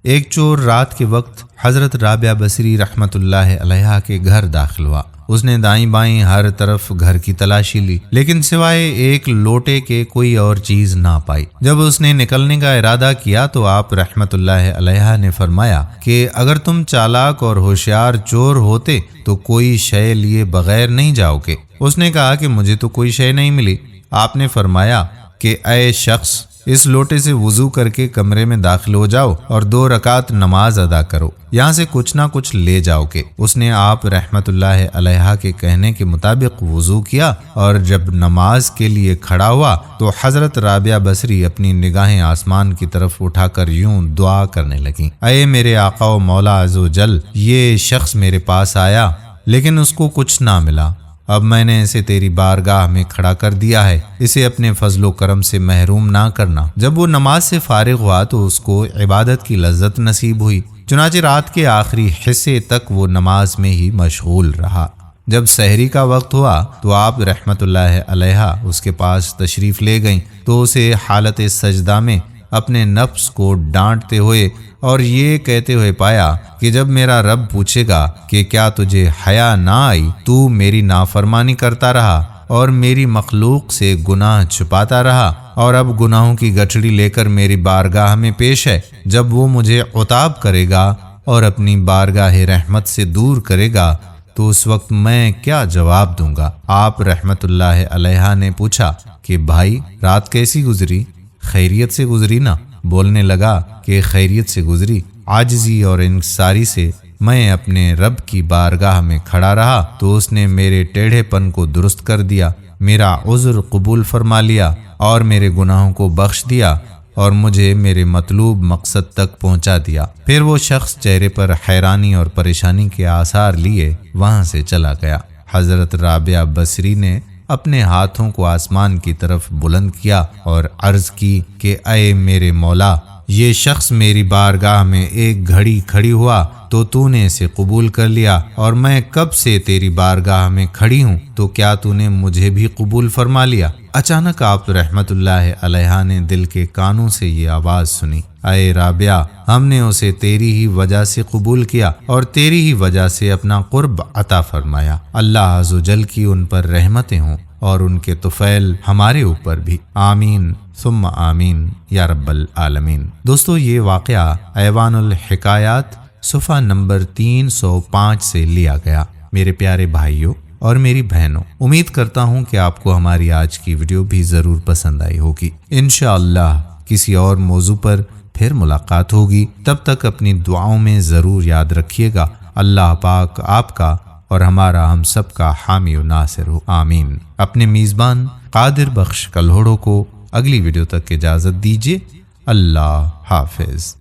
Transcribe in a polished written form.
ایک چور رات کے وقت حضرت رابعہ بصری رحمۃ اللہ علیہا کے گھر داخل ہوا۔ اس نے دائیں بائیں ہر طرف گھر کی تلاشی لی، لیکن سوائے ایک لوٹے کے کوئی اور چیز نہ پائی۔ جب اس نے نکلنے کا ارادہ کیا تو آپ رحمۃ اللہ علیہ نے فرمایا کہ اگر تم چالاک اور ہوشیار چور ہوتے تو کوئی شے لیے بغیر نہیں جاؤ گے۔ اس نے کہا کہ مجھے تو کوئی شے نہیں ملی۔ آپ نے فرمایا کہ اے شخص، اس لوٹے سے وضو کر کے کمرے میں داخل ہو جاؤ اور 2 رکعت نماز ادا کرو، یہاں سے کچھ نہ کچھ لے جاؤ گے۔ اس نے آپ رحمت اللہ علیہ کے کہنے کے مطابق وضو کیا، اور جب نماز کے لیے کھڑا ہوا تو حضرت رابعہ بصری اپنی نگاہیں آسمان کی طرف اٹھا کر یوں دعا کرنے لگیں: اے میرے آقا و مولا عز و جل، یہ شخص میرے پاس آیا لیکن اس کو کچھ نہ ملا۔ اب میں نے اسے تیری بارگاہ میں کھڑا کر دیا ہے، اسے اپنے فضل و کرم سے محروم نہ کرنا۔ جب وہ نماز سے فارغ ہوا تو اس کو عبادت کی لذت نصیب ہوئی، چنانچہ رات کے آخری حصے تک وہ نماز میں ہی مشغول رہا۔ جب سحری کا وقت ہوا تو آپ رحمت اللہ علیہ اس کے پاس تشریف لے گئیں تو اسے حالت سجدہ میں اپنے نفس کو ڈانٹتے ہوئے اور یہ کہتے ہوئے پایا کہ جب میرا رب پوچھے گا کہ کیا تجھے حیا نہ آئی، تو میری نافرمانی کرتا رہا اور میری مخلوق سے گناہ چھپاتا رہا، اور اب گناہوں کی گٹھڑی لے کر میری بارگاہ میں پیش ہے۔ جب وہ مجھے عتاب کرے گا اور اپنی بارگاہ رحمت سے دور کرے گا تو اس وقت میں کیا جواب دوں گا؟ آپ رحمت اللہ علیہ نے پوچھا کہ بھائی، رات کیسی گزری؟ خیریت سے گزری نا؟ بولنے لگا کہ خیریت سے گزری۔ عاجزی اور انکساری سے میں اپنے رب کی بارگاہ میں کھڑا رہا تو اس نے میرے ٹیڑھے پن کو درست کر دیا، میرا عذر قبول فرما لیا اور میرے گناہوں کو بخش دیا اور مجھے میرے مطلوب مقصد تک پہنچا دیا۔ پھر وہ شخص چہرے پر حیرانی اور پریشانی کے آثار لیے وہاں سے چلا گیا۔ حضرت رابعہ بصری نے اپنے ہاتھوں کو آسمان کی طرف بلند کیا اور عرض کی کہ اے میرے مولا، یہ شخص میری بارگاہ میں ایک گھڑی کھڑی ہوا تو نے اسے قبول کر لیا، اور میں کب سے تیری بارگاہ میں کھڑی ہوں، تو کیا نے مجھے بھی قبول فرما لیا؟ اچانک آپ رحمت اللہ علیہ نے دل کے کانوں سے یہ آواز سنی: اے رابعہ، ہم نے اسے تیری ہی وجہ سے قبول کیا اور تیری ہی وجہ سے اپنا قرب عطا فرمایا۔ اللہ عز و جل کی ان پر رحمتیں ہوں اور ان کے طفیل ہمارے اوپر بھی، آمین ثم آمین یا رب العالمین۔ دوستو، یہ واقعہ ایوان الحکایات صفحہ نمبر 305 سے لیا گیا۔ میرے پیارے بھائیوں اور میری بہنوں، امید کرتا ہوں کہ آپ کو ہماری آج کی ویڈیو بھی ضرور پسند آئی ہوگی۔ انشاءاللہ کسی اور موضوع پر پھر ملاقات ہوگی، تب تک اپنی دعاؤں میں ضرور یاد رکھیے گا۔ اللہ پاک آپ کا اور ہمارا ہم سب کا حامی و ناصر ہو، آمین۔ اپنے میزبان قادر بخش کلہوڑو کو اگلی ویڈیو تک اجازت دیجیے۔ اللہ حافظ۔